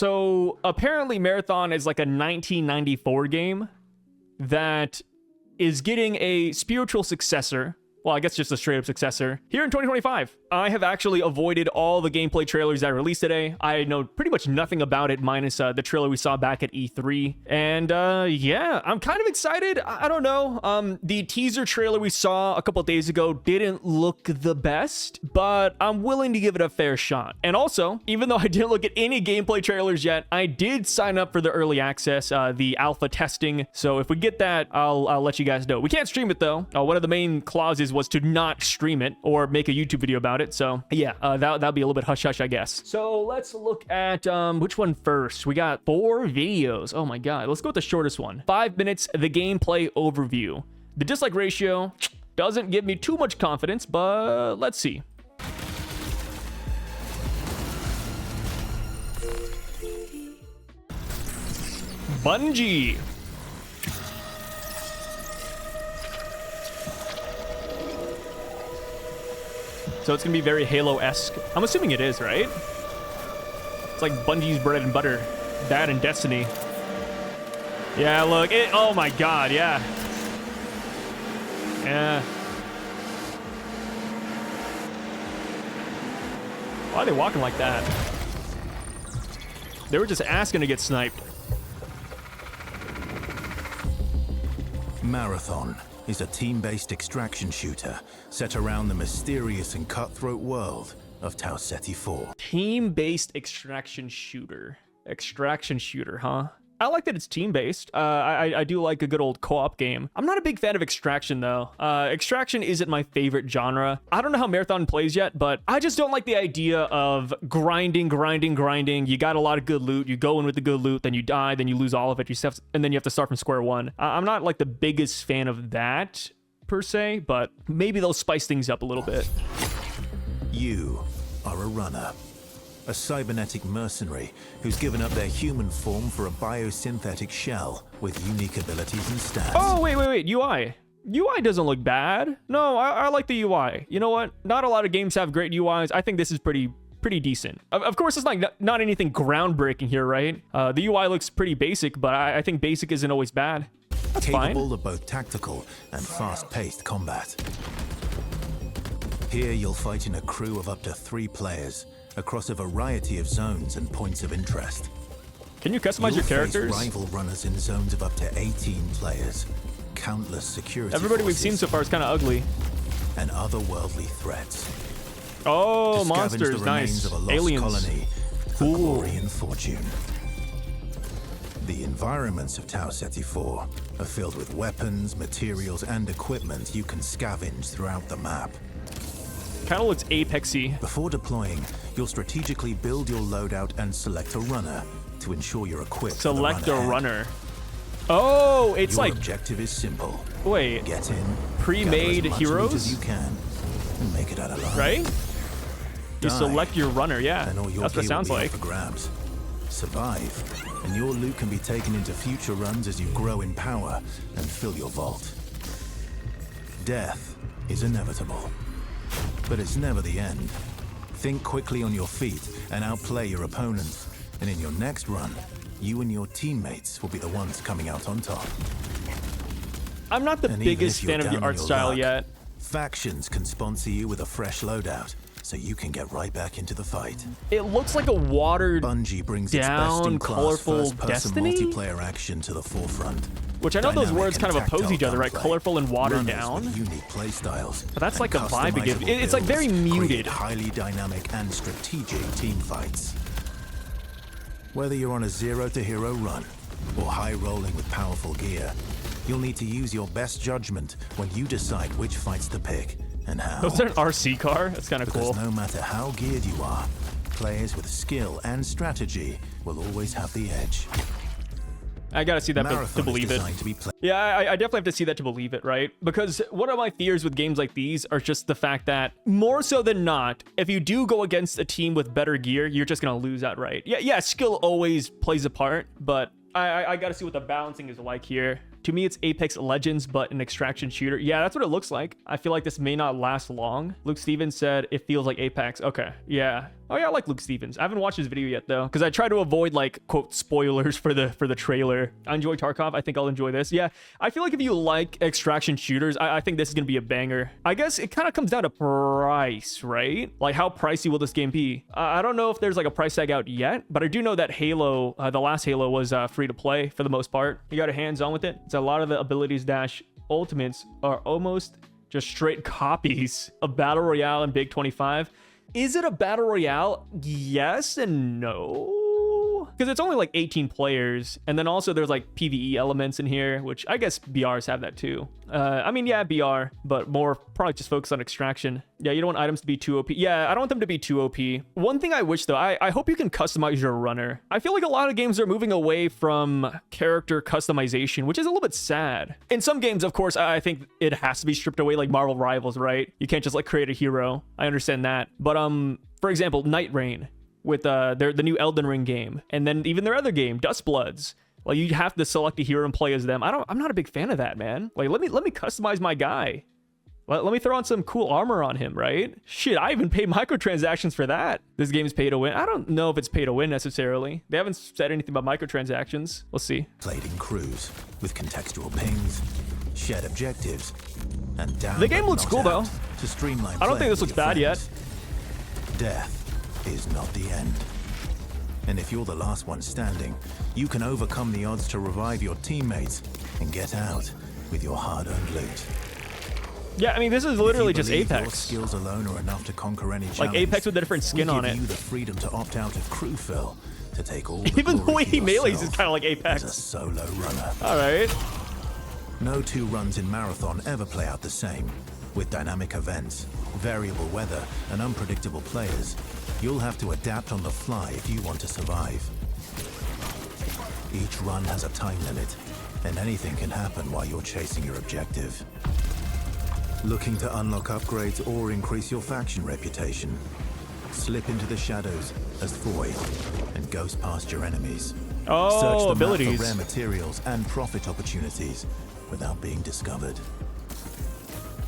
So apparently Marathon is like a 1994 game that is getting a spiritual successor. Well, I guess just a straight up successor here in 2025. I have actually avoided all the gameplay trailers that released today. I know pretty much nothing about it minus the trailer we saw back at E3. And yeah, I'm kind of excited. I don't know. The teaser trailer we saw a couple of days ago didn't look the best, but I'm willing to give it a fair shot. And also, even though I didn't look at any gameplay trailers yet, I did sign up for the early access, the alpha testing. So if we get that, I'll let you guys know. We can't stream it though. One of the main clauses was to not stream it or make a YouTube video about it. So yeah, that'll be a little bit hush hush, I guess. So let's look at which one first. We got 4 videos. Oh my god, let's go with the shortest one. 5 minutes, the gameplay overview. The dislike ratio doesn't give me too much confidence, but let's see. Bungie. So it's gonna be very Halo-esque. I'm assuming it is, right? It's like Bungie's bread and butter. That and Destiny. Yeah, look. Oh my god, yeah. Yeah. Why are they walking like that? They were just asking to get sniped. Marathon is a team-based extraction shooter set around the mysterious and cutthroat world of Tau Ceti 4. Team-based extraction shooter. Extraction shooter, huh? I like that it's team-based. I do like a good old co-op game. I'm not a big fan of Extraction, though. Extraction isn't my favorite genre. I don't know how Marathon plays yet, but I just don't like the idea of grinding. You got a lot of good loot. You go in with the good loot, then you die, then you lose all of it, and then you have to start from square one. I'm not like the biggest fan of that, per se, but maybe they'll spice things up a little bit. You are a runner. A cybernetic mercenary who's given up their human form for a biosynthetic shell with unique abilities and stats. Oh, wait. UI. UI doesn't look bad. No, I like the UI. You know what? Not a lot of games have great UIs. I think this is pretty decent. Of course, it's like not anything groundbreaking here, right? The UI looks pretty basic, but I think basic isn't always bad. That's fine. Capable of both tactical and fast-paced combat. Here you'll fight in a crew of up to 3 players across a variety of zones and points of interest. Can you customize your characters? Rival runners in zones of up to 18 players, countless security Everybody we've seen so far is kind of ugly. And otherworldly threats. Oh, monsters, nice. Of a lost Aliens. Colony for glory and fortune. The environments of Tau Ceti 4 are filled with weapons, materials, and equipment you can scavenge throughout the map. Kind of looks Apexy. Before deploying, you'll strategically build your loadout and select a runner to ensure you're equipped. Select a runner. Oh, it's your like objective is simple. Wait. Get in. Pre-made heroes As you can, and make it out alive. Right? You select your runner, yeah. And all your that's what it sounds like. For grabs. Survive, and your loot can be taken into future runs as you grow in power and fill your vault. Death is inevitable. But it's never the end. Think quickly on your feet and outplay your opponents. And in your next run, you and your teammates will be the ones coming out on top. I'm not the biggest fan of the art style yet. Factions can sponsor you with a fresh loadout, so you can get right back into the fight. It looks like a watered Bungie brings its down, best-in-class colorful first-person Destiny? multiplayer action to the forefront. Which I know those words kind of oppose each other, right? Gunplay, Colorful and watered runners down. with unique play styles, But that's like the vibe it gives. customizable It's like very builds muted. create highly dynamic and strategic team fights. Whether you're on a zero to hero run or high rolling with powerful gear, you'll need to use your best judgment when you decide which fights to pick and how. Was there an RC car? That's kind of cool. Because no matter how geared you are, players with skill and strategy will always have the edge. I gotta see that to believe it. Yeah, I definitely have to see that to believe it, right? Because one of my fears with games like these are just the fact that, more so than not, if you do go against a team with better gear, you're just gonna lose outright. Yeah, skill always plays a part, but I gotta see what the balancing is like here. To me, it's Apex Legends, but an extraction shooter. Yeah, that's what it looks like. I feel like this may not last long. Luke Stevens said it feels like Apex. Okay, yeah. Oh yeah, I like Luke Stevens. I haven't watched his video yet though, because I try to avoid like quote spoilers for the trailer. I enjoy Tarkov. I think I'll enjoy this. Yeah, I feel like if you like extraction shooters, I think this is gonna be a banger. I guess it kind of comes down to price, right? Like how pricey will this game be? I don't know if there's like a price tag out yet, but I do know that Halo, the last Halo was free to play for the most part. You got a hands-on with it. It's a lot of the abilities dash ultimates are almost just straight copies of Battle Royale and Big 25. Is it a Battle Royale? Yes and no. Because it's only like 18 players. And then also there's like PvE elements in here, which I guess BRs have that too. I mean, yeah, BR, but more probably just focus on extraction. Yeah, you don't want items to be too OP. Yeah, I don't want them to be too OP. One thing I wish though, I hope you can customize your runner. I feel like a lot of games are moving away from character customization, which is a little bit sad. In some games, of course, I think it has to be stripped away, like Marvel Rivals, right? You can't just like create a hero. I understand that. But for example, Night Rain with the new Elden Ring game, and then even their other game, Dustbloods. Like you have to select a hero and play as them. I'm not a big fan of that, man. Like let me customize my guy. Let me throw on some cool armor on him, right? Shit, I even pay microtransactions for that. This game's pay to win. I don't know if it's pay to win necessarily. They haven't said anything about microtransactions. Let's see. Played in crews with contextual pings, shared objectives, and down. The game looks cool though. To streamline. I don't think this looks bad yet. Death is not the end. And if you're the last one standing, you can overcome the odds to revive your teammates and get out with your hard-earned loot. Yeah, I mean, this is literally just Your Apex. skills alone are enough to conquer any challenge. Like Apex with a different skin on it. You the freedom to opt out of crew fill to take all Even the way he melees is kind of like Apex. As a solo runner. All right. No two runs in Marathon ever play out the same. With dynamic events, variable weather, and unpredictable players, you'll have to adapt on the fly if you want to survive. Each run has a time limit, and anything can happen while you're chasing your objective. Looking to unlock upgrades or increase your faction reputation? Slip into the shadows as Void and ghost past your enemies. Oh, Search the abilities. map for rare materials and profit opportunities without being discovered.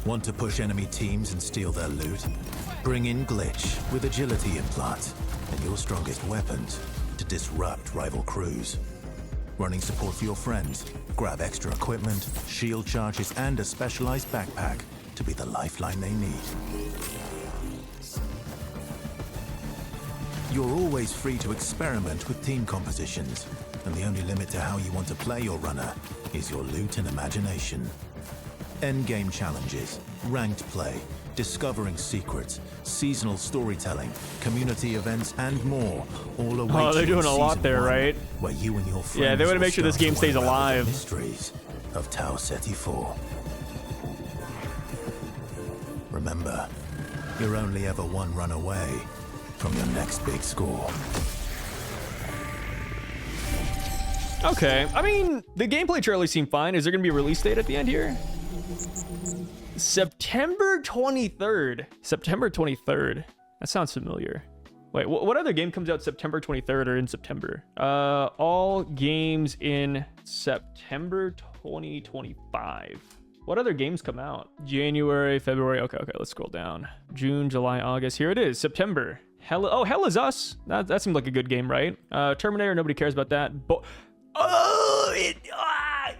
Want to push enemy teams and steal their loot? Bring in Glitch with agility implants and your strongest weapons to disrupt rival crews. Running support for your friends, grab extra equipment, shield charges, and a specialized backpack to be the lifeline they need. You're always free to experiment with team compositions, and the only limit to how you want to play your runner is your loot and imagination. Endgame challenges, ranked play, discovering secrets, seasonal storytelling, community events, and more all await. Oh, they're you in doing a lot Season there, 1, right? Where you and your friends Yeah, they want to will make sure this start game to stays unravel the alive. mysteries of Tau Ceti 4. Remember, you're only ever one run away from your next big score. Okay, I mean, the gameplay trailer seemed fine. Is there gonna be a release date at the end here? September 23rd. September 23rd. That sounds familiar. Wait, what other game comes out September 23rd or in September? All games in September 2025. What other games come out? January, February. Okay, let's scroll down. June, July, August. Here it is, September. Hell is Us. That seemed like a good game, right? Terminator, nobody cares about that.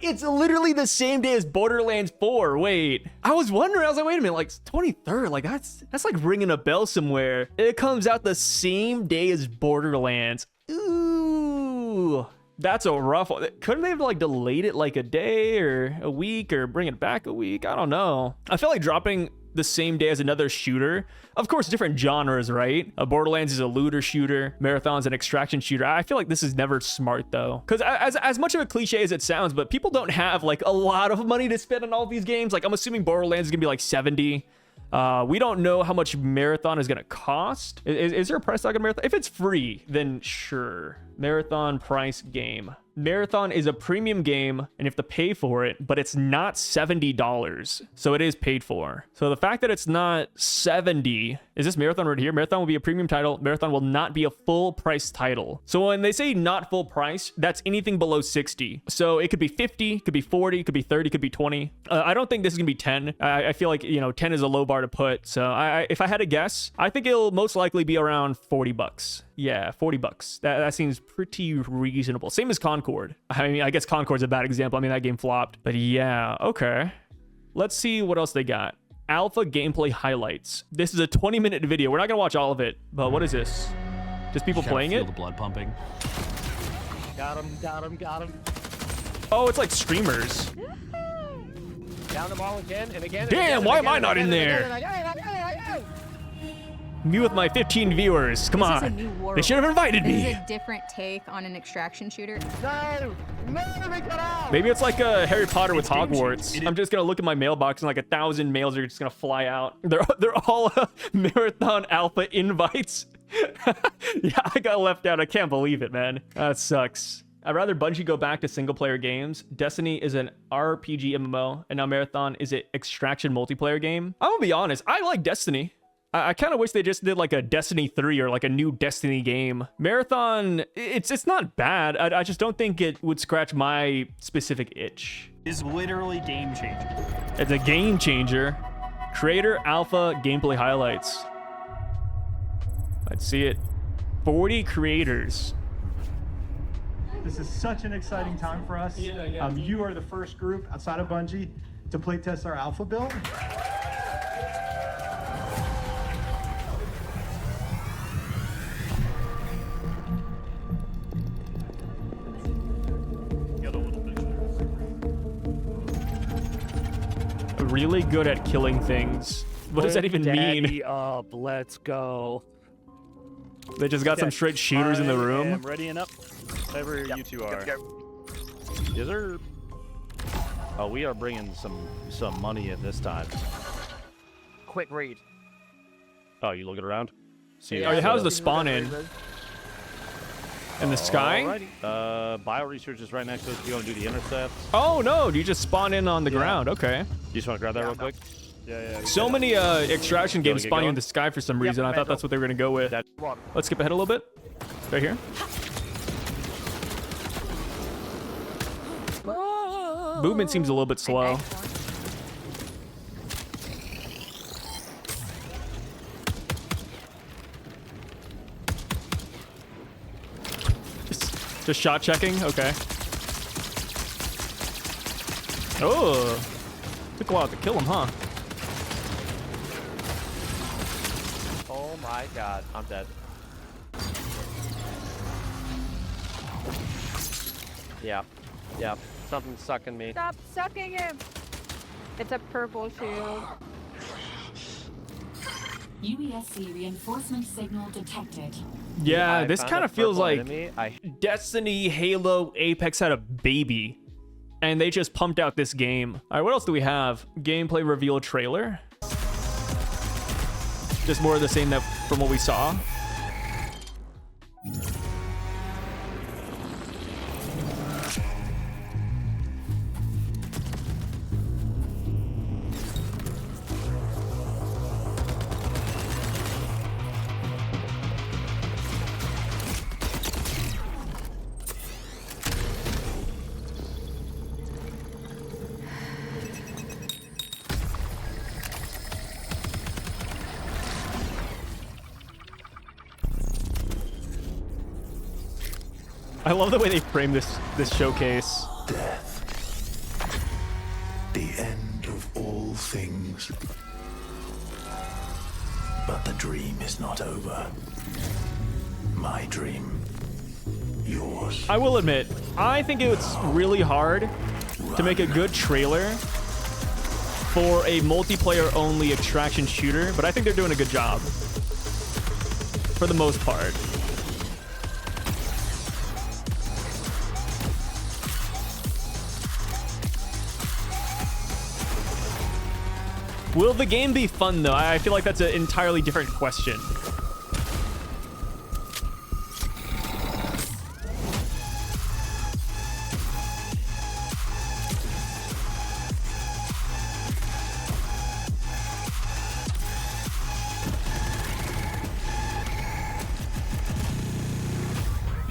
It's literally the same day as Borderlands 4. Wait, I was wondering. I was like, wait a minute, like 23rd. Like that's like ringing a bell somewhere. It comes out the same day as Borderlands. Ooh, that's a rough one. Couldn't they have like delayed it like a day or a week or bring it back a week? I don't know. I feel like dropping the same day as another shooter. Of course, different genres, right? Borderlands is a looter shooter. Marathon's an extraction shooter. I feel like this is never smart though. Because as much of a cliche as it sounds, but people don't have like a lot of money to spend on all these games. Like I'm assuming Borderlands is gonna be like 70. We don't know how much Marathon is gonna cost. Is there a price tag on Marathon? If it's free, then sure. Marathon price game. Marathon is a premium game and you have to pay for it, but it's not $70. So it is paid for. So the fact that it's not 70, is this Marathon right here? Marathon will be a premium title. Marathon will not be a full price title. So when they say not full price, that's anything below 60. So it could be 50, could be 40, could be 30, could be 20. I don't think this is gonna be 10. I feel like, you know, 10 is a low bar to put. So if I had to guess, I think it'll most likely be around 40 bucks. Yeah, 40 bucks. That seems pretty reasonable. Same as Concord. I mean, I guess Concord's a bad example. I mean, that game flopped. But yeah, okay. Let's see what else they got. Alpha gameplay highlights. This is a 20-minute video. We're not gonna watch all of it, but what is this? Just people playing it? Feel the blood pumping. Got him, got him, got him. Oh, it's like streamers. Down the ball again and again. Damn, why am I not in there? Me with my 15 viewers. Come This is a on. new world. They should have invited This me. is a different take on an extraction shooter. No, we got out. Maybe it's like Harry Potter with Hogwarts. I'm just gonna look at my mailbox and like 1,000 mails are just gonna fly out. They're all Marathon Alpha invites. Yeah, I got left out. I can't believe it, man. That sucks. I'd rather Bungie go back to single player games. Destiny is an RPG MMO, and now Marathon is an extraction multiplayer game. I'm gonna be honest, I like Destiny. I kind of wish they just did like a Destiny 3 or like a new Destiny game. Marathon, it's not bad. I just don't think it would scratch my specific itch. Is literally game changing. It's a game changer. Creator Alpha gameplay highlights. Let's see it. 40 creators. This is such an exciting time for us. You are the first group outside of Bungie to playtest our alpha build. Really good at killing things. What does that even mean? Daddy up, let's go. They just got some straight shooters in the I room. am readying up. Whatever you two are. Yes, sir. Oh, we are bringing some money in this time. Quick read. Oh, you looking around? See, Oh, how's the spawn in? In the sky? Alrighty. Bio research is right next to us. You want to do the intercepts? Oh no, you just spawn in on the ground. Okay. You just want to grab that real quick? Yeah. So many extraction games get spawning in going? the sky for some reason. I thought that's what they were gonna go with. That Let's skip ahead a little bit. Right here. Movement seems a little bit slow. Just shot checking? Okay. Oh. Took a while to kill him, huh? Oh my god, I'm dead. Yeah. Something's sucking me. Stop sucking him! It's a purple shield. UESC reinforcement signal detected. Yeah, I this found kind a of feels purple like enemy. Destiny, Halo, Apex had a baby, and they just pumped out this game. All right, what else do we have? Gameplay reveal trailer. Just more of the same that from what we saw. I love the way they frame this showcase. Death. The end of all things. But the dream is not over. My dream. Yours. I will admit, I think it's really hard to make a good trailer for a multiplayer-only extraction shooter, but I think they're doing a good job. For the most part. Will the game be fun, though? I feel like that's an entirely different question.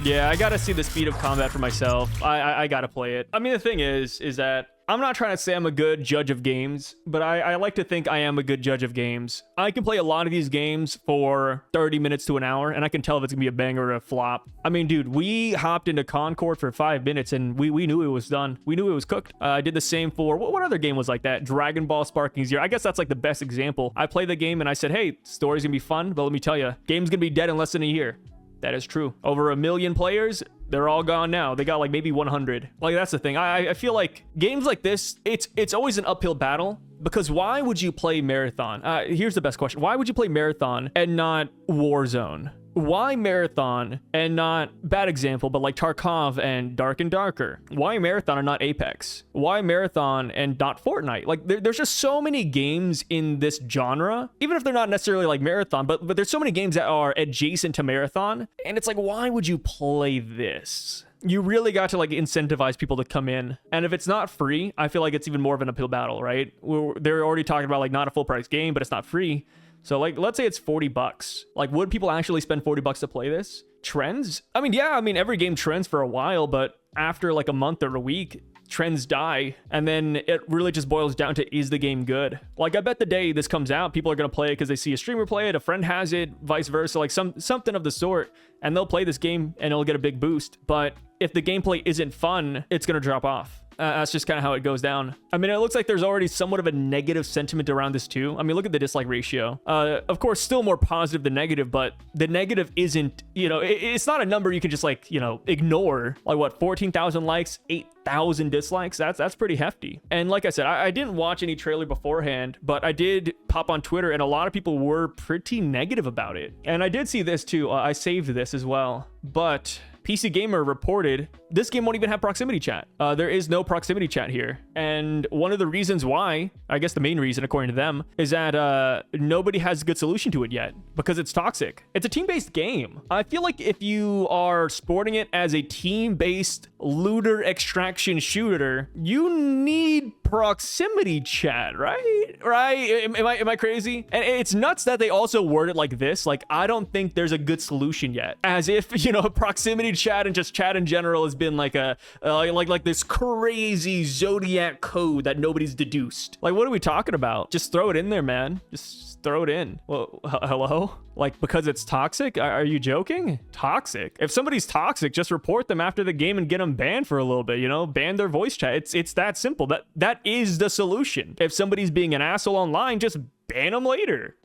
Yeah, I gotta see the speed of combat for myself. I gotta play it. I mean, the thing is that I'm not trying to say I'm a good judge of games, but I like to think I am a good judge of games. I can play a lot of these games for 30 minutes to an hour, and I can tell if it's gonna be a banger or a flop. I mean, dude, we hopped into Concord for 5 minutes, and we knew it was done. We knew it was cooked. I did the same for, what other game was like that? Dragon Ball Sparking Zero. I guess that's like the best example. I played the game, and I said, hey, story's gonna be fun, but let me tell you, game's gonna be dead in less than a year. That is true. Over 1 million players, they're all gone now. They got like maybe 100. Like, that's the thing. I feel like games like this, it's always an uphill battle, because why would you play Marathon? Here's the best question. Why would you play Marathon and not Warzone? Why Marathon and not, bad example, but like Tarkov and Dark and Darker? Why Marathon and not Apex? Why Marathon and not Fortnite? Like, there's just so many games in this genre, even if they're not necessarily like Marathon, but there's so many games that are adjacent to Marathon, and it's like, why would you play this? You really got to like incentivize people to come in. And if it's not free, I feel like it's even more of an uphill battle, right? They're already talking about like not a full price game, but it's not free. So like, let's say it's $40. Like, would people actually spend $40 to play this? Trends? I mean, yeah, I mean, every game trends for a while, but after like a month or a week, trends die. And then it really just boils down to, is the game good? Like, I bet the day this comes out, people are going to play it because they see a streamer play it, a friend has it, vice versa, like something of the sort. And they'll play this game and it'll get a big boost. But if the gameplay isn't fun, it's going to drop off. That's just kind of how it goes down. I mean, it looks like there's already somewhat of a negative sentiment around this too. I mean, look at the dislike ratio. Of course, still more positive than negative, but the negative isn't, you know, it's not a number you can just like, you know, ignore. Like what, 14,000 likes, 8,000 dislikes? That's pretty hefty. And like I said, I didn't watch any trailer beforehand, but I did pop on Twitter and a lot of people were pretty negative about it. And I did see this too. I saved this as well, but PC Gamer reported this game won't even have proximity chat. There is no proximity chat here. And one of the reasons why, I guess the main reason according to them, is that nobody has a good solution to it yet because it's toxic. It's a team-based game. I feel like if you are sporting it as a team-based looter extraction shooter, you need proximity chat, right? Am I crazy? And it's nuts that they also word it like this. Like, I don't think there's a good solution yet. As if, you know, proximity chat and just chat in general has been like a like this crazy zodiac code that nobody's deduced. Like, what are we talking about? Just throw it in there, man. Just throw it in. Well, hello? Like, because it's toxic? Are you joking? Toxic? If somebody's toxic, just report them after the game and get them banned for a little bit, you know? Ban their voice chat. It's that simple. That is the solution. If somebody's being an asshole online, just ban them later.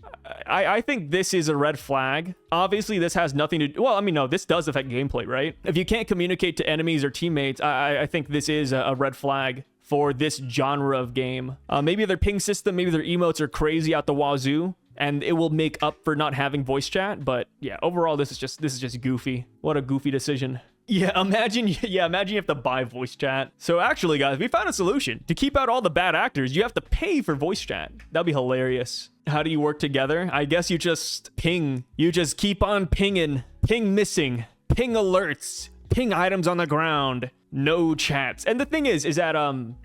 I think this is a red flag. Obviously, this has nothing to do... Well, I mean, no, this does affect gameplay, right? If you can't communicate to enemies or teammates, I think this is a red flag for this genre of game. Maybe their ping system, maybe their emotes are crazy out the wazoo, and it will make up for not having voice chat. But yeah, overall, this is just goofy. What a goofy decision. Yeah, imagine you have to buy voice chat. So actually, guys, we found a solution. To keep out all the bad actors, you have to pay for voice chat. That'd be hilarious. How do you work together? I guess you just ping. You just keep on pinging. Ping missing. Ping alerts. Ping items on the ground. No chats. And the thing is that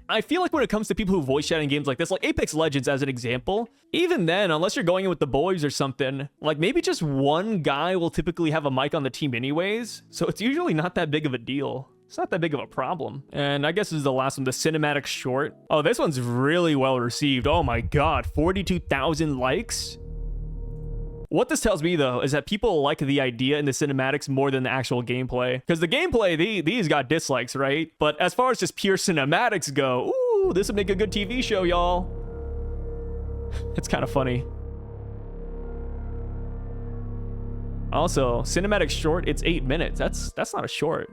I feel like when it comes to people who voice chat in games like this, like Apex Legends as an example, even then, unless you're going in with the boys or something, like maybe just one guy will typically have a mic on the team anyways. So it's usually not that big of a deal. It's not that big of a problem. And I guess this is the last one, the cinematic short. Oh, this one's really well received. Oh my God, 42,000 likes. What this tells me, though, is that people like the idea in the cinematics more than the actual gameplay. Because the gameplay, these got dislikes, right? But as far as just pure cinematics go, ooh, this would make a good TV show, y'all. It's kind of funny. Also, cinematic short, it's 8 minutes. That's not a short.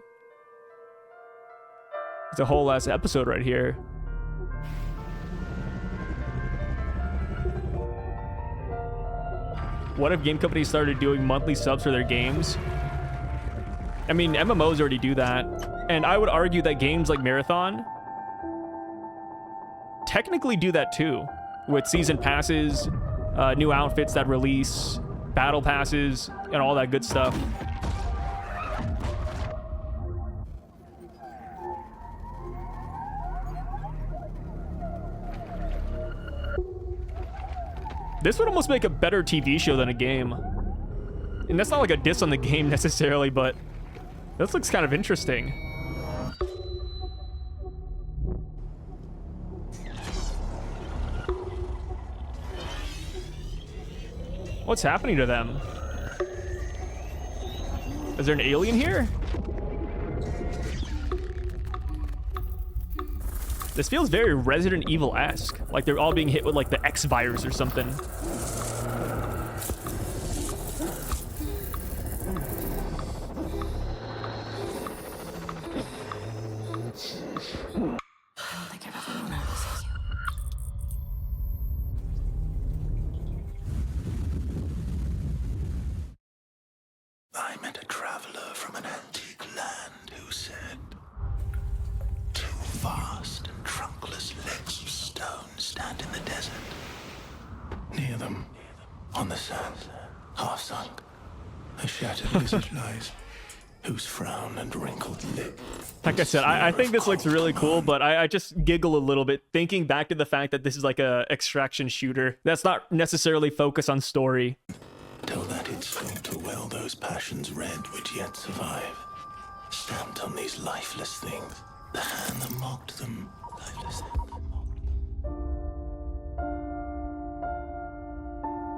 It's a whole ass episode right here. What if game companies started doing monthly subs for their games? I mean, MMOs already do that. And I would argue that games like Marathon technically do that too. With season passes, new outfits that release, battle passes, and all that good stuff. This would almost make a better TV show than a game. And that's not like a diss on the game necessarily, but This looks kind of interesting. What's happening to them? Is there an alien here? This feels very Resident Evil-esque. Like they're all being hit with like the X virus or something. I met a traveler from an antique land who said, two vast and trunkless legs of stone stand in the desert. Near them, on the sand, half sunk, a shattered lizard lies, whose frown and wrinkled lip. Like I said, I think this looks really cool, but I just giggle a little bit thinking back to the fact that this is like a extraction shooter that's not necessarily focused on story. Till that it spoke to well those passions red which yet survive, stamped on these lifeless things, the hand that mocked them, lifeless things.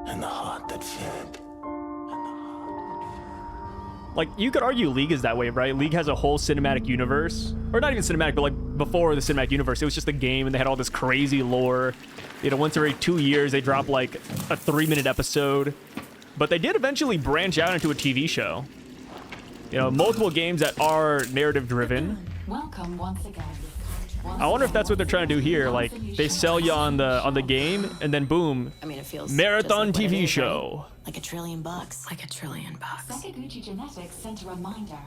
And the heart that fed. Like, you could argue League is that way, right? League has a whole cinematic universe. Or not even cinematic, but like before the cinematic universe, it was just a game and they had all this crazy lore. You know, once every 2 years, they drop like a 3-minute episode. But they did eventually branch out into a TV show. You know, multiple games that are narrative driven. Welcome once again. I wonder if that's what they're trying to do here. Like, they sell you on the game, and then boom, I mean, it feels marathon just like what it TV is, show. right? Like $1 trillion. Like $1 trillion. Sakaguchi Genetics sent a reminder.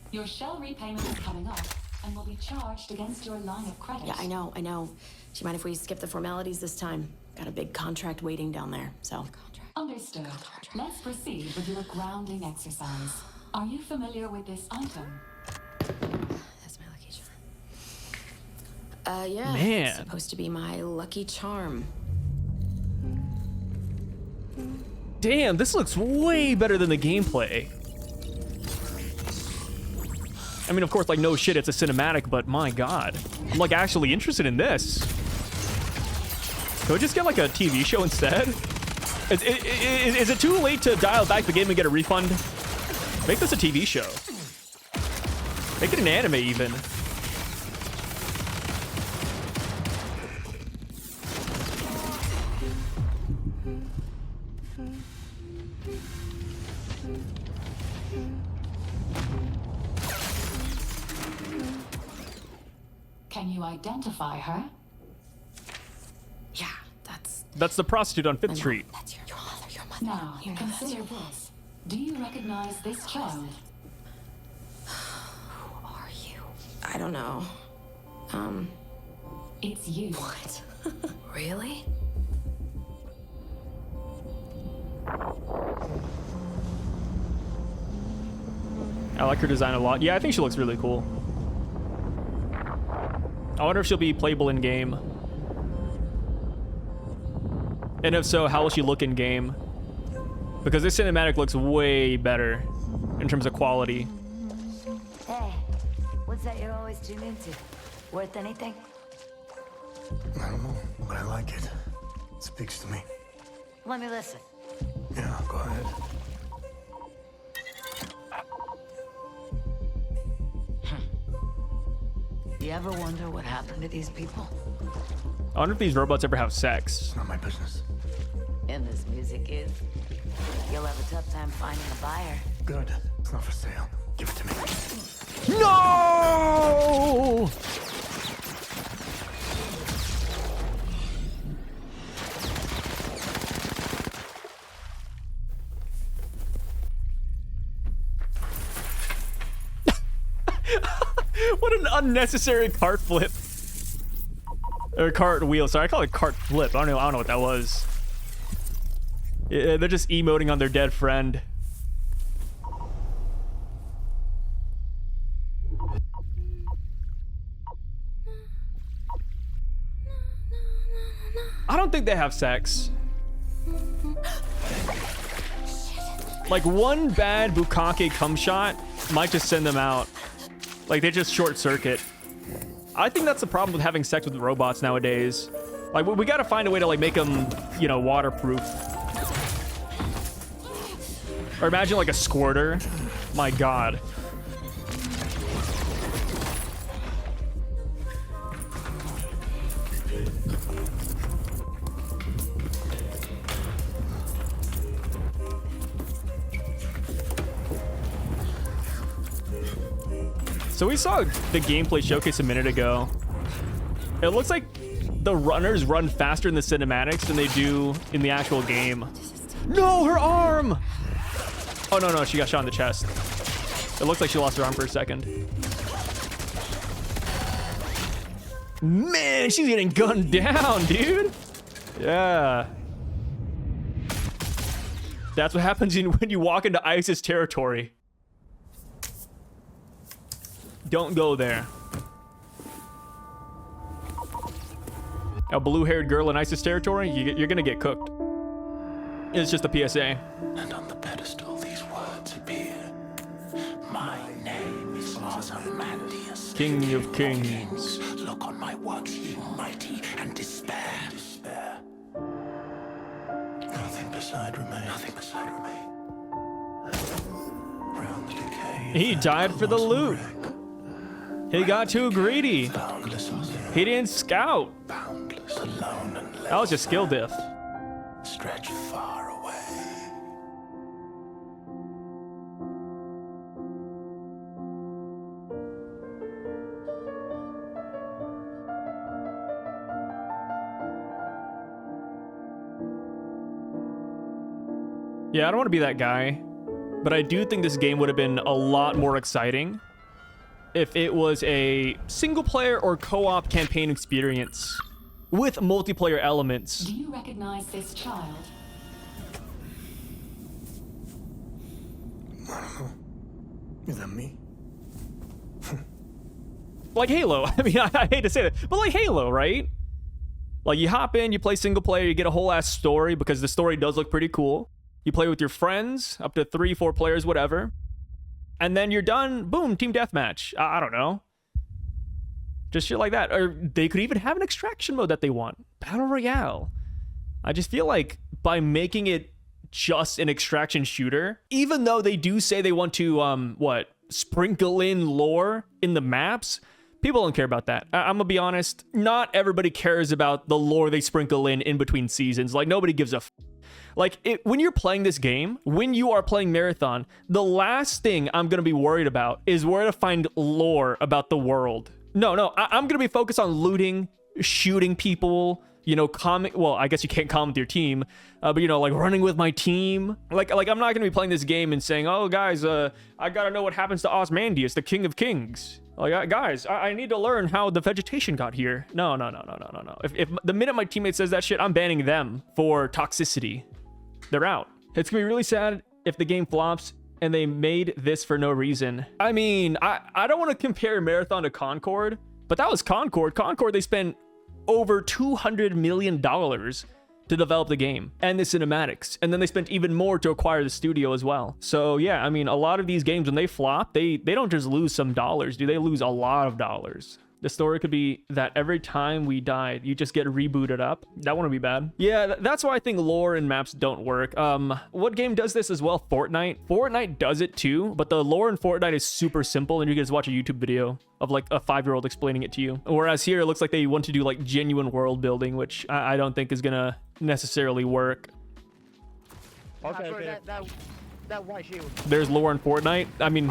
Your shell repayment is coming up and will be charged against your line of credit. Yeah, I know. Do you mind if we skip the formalities this time? Got a big contract waiting down there, so. Understood. Let's proceed with your grounding exercise. Are you familiar with this item? That's my lucky charm. Yeah. Man. It's supposed to be my lucky charm. Damn, this looks way better than the gameplay. I mean, of course, like, no shit, it's a cinematic, but my god. I'm, like, actually interested in this. Can we just get, like, a TV show instead? Is it too late to dial back the game and get a refund? Make this a TV show. Make it an anime, even. Can you identify her? Yeah, That's the prostitute on 5th Street. That's your mother. Your mother. Now, You know that's consider your this. Do you recognize this child? Who are you? I don't know. It's you. What? Really? I like her design a lot. Yeah, I think she looks really cool. I wonder if she'll be playable in game. And if so, how will she look in game? Because this cinematic looks way better in terms of quality. Hey, what's that you always tune into? Worth anything? I don't know, but I like it. It speaks to me. Let me listen. Yeah, go ahead. You ever wonder what happened to these people? I wonder if these robots ever have sex. It's not my business. And this music is. You'll have a tough time finding a buyer. Good. It's not for sale. Give it to me. No! What an unnecessary cart flip. Or cart wheel. Sorry, I call it cart flip. I don't know what that was. Yeah, they're just emoting on their dead friend. I don't think they have sex. Like, one bad Bukake cum shot might just send them out. Like, they just short circuit. I think that's the problem with having sex with robots nowadays. Like, we gotta find a way to, like, make them, you know, waterproof. Or imagine, like, a squirter. My God. So we saw the gameplay showcase a minute ago. It looks like the runners run faster in the cinematics than they do in the actual game. No, her arm! Oh, no, she got shot in the chest. It looks like she lost her arm for a second. Man, she's getting gunned down, dude. Yeah. That's what happens when you walk into ISIS territory. Don't go there. A blue-haired girl in ISIS territory, you're gonna get cooked. It's just a PSA. And on the pedestal, these words appear. My name is Ozymandias, King of Kings. Look on my works, ye mighty, and despair. Nothing beside remain. Nothing beside remain. Round the decay. He died for the loot. He got too greedy. He didn't scout. Boundless, alone and left. That was just skill diff. Stretch far away. Yeah, I don't want to be that guy, but I do think this game would have been a lot more exciting if it was a single player or co-op campaign experience with multiplayer elements. Do you recognize this child? Is that me? Like Halo. I mean, I hate to say that, but like Halo, right? Like, you hop in, you play single player, you get a whole ass story because the story does look pretty cool. You play with your friends, up to 3-4 players, whatever. And then you're done, boom, team deathmatch. I don't know. Just shit like that. Or they could even have an extraction mode that they want. Battle Royale. I just feel like by making it just an extraction shooter, even though they do say they want to, sprinkle in lore in the maps, people don't care about that. I'm gonna be honest, not everybody cares about the lore they sprinkle in between seasons. Like, nobody gives a Like, when you're playing this game, when you are playing Marathon, the last thing I'm going to be worried about is where to find lore about the world. No, I'm going to be focused on looting, shooting people, you know, well, I guess you can't comment with your team, but, you know, like running with my team. Like I'm not going to be playing this game and saying, oh, guys, I got to know what happens to Ozymandias, the King of Kings. Like, guys, I need to learn how the vegetation got here. No. If the minute my teammate says that shit, I'm banning them for toxicity. They're out. It's gonna be really sad if the game flops and they made this for no reason. I mean, I don't want to compare Marathon to Concord, but that was Concord. Concord, they spent over $200 million to develop the game and the cinematics, and then they spent even more to acquire the studio as well. So yeah, I mean, a lot of these games, when they flop, they don't just lose some dollars, do they lose a lot of dollars. The story could be that every time we died, you just get rebooted up. That wouldn't be bad. Yeah, that's why I think lore and maps don't work. What game does this as well? Fortnite. Fortnite does it too, but the lore in Fortnite is super simple, and you can just watch a YouTube video of like a 5-year-old explaining it to you. Whereas here, it looks like they want to do like genuine world building, which I don't think is gonna necessarily work. Okay. That white shield. There's lore in Fortnite. I mean,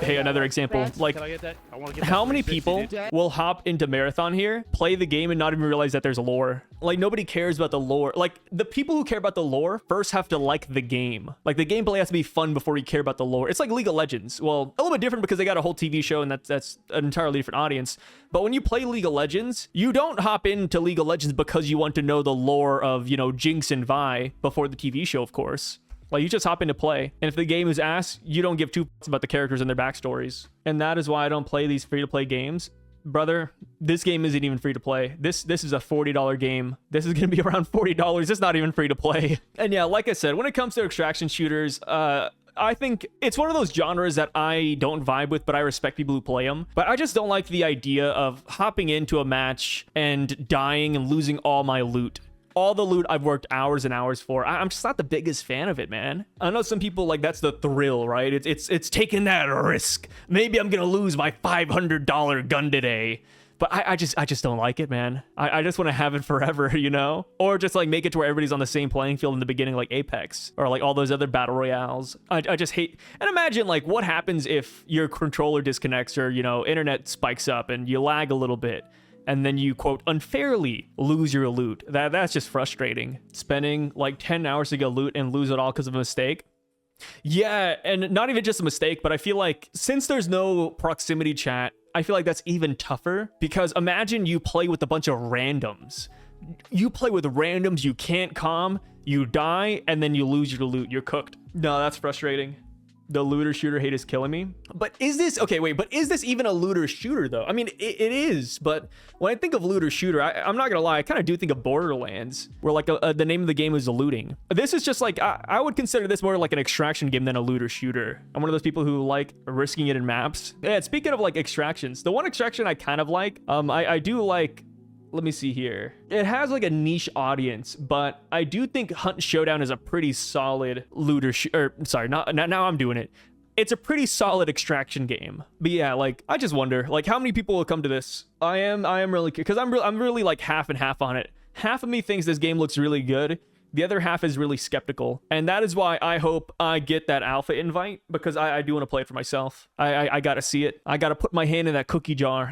hey, another example. Like, Can I get that? I want to get how that many 350, people dude. will hop into Marathon here, play the game, and not even realize that there's lore? Like, nobody cares about the lore. Like, the people who care about the lore first have to like the game. Like, the gameplay has to be fun before you care about the lore. It's like League of Legends. Well, a little bit different because they got a whole TV show, and that's an entirely different audience. But when you play League of Legends, you don't hop into League of Legends because you want to know the lore of, you know, Jinx and Vi before the TV show, of course. Like, you just hop into play, and if the game is ass, you don't give two fucks about the characters and their backstories. And that is why I don't play these free-to-play games. Brother, this game isn't even free-to-play. This is a $40 game. This is gonna be around $40. It's not even free-to-play. And yeah, like I said, when it comes to extraction shooters, I think it's one of those genres that I don't vibe with, but I respect people who play them. But I just don't like the idea of hopping into a match and dying and losing all my loot. All the loot I've worked hours and hours for. I'm just not the biggest fan of it, man. I know some people, like, that's the thrill, right? It's taking that risk. Maybe I'm gonna lose my $500 gun today. But I just don't like it, man. I just want to have it forever, you know? Or just like make it to where everybody's on the same playing field in the beginning, like Apex or like all those other battle royales. I just hate. And imagine like what happens if your controller disconnects or, you know, internet spikes up and you lag a little bit and then you, quote, unfairly lose your loot. That's just frustrating. Spending like 10 hours to get loot and lose it all because of a mistake. Yeah, and not even just a mistake, but I feel like since there's no proximity chat, I feel like that's even tougher, because imagine you play with a bunch of randoms. You play with randoms, you can't calm, you die, and then you lose your loot. You're cooked. No, that's frustrating. The looter shooter hate is killing me. But is this, okay, wait, but is this even a looter shooter though? I mean, it is, but when I think of looter shooter, I'm not gonna lie, I kind of do think of Borderlands, where like the name of the game is looting. This is just like, I would consider this more like an extraction game than a looter shooter. I'm one of those people who like risking it in maps. Yeah, speaking of like extractions, the one extraction I kind of like, I do like, let me see here. It has like a niche audience, but I do think Hunt Showdown is a pretty solid looter sorry, now I'm doing it. It's a pretty solid extraction game. But yeah, like I just wonder, like how many people will come to this? I am really, because I'm really like half and half on it. Half of me thinks this game looks really good. The other half is really skeptical. And that is why I hope I get that alpha invite, because I do want to play it for myself. I gotta see it. I gotta put my hand in that cookie jar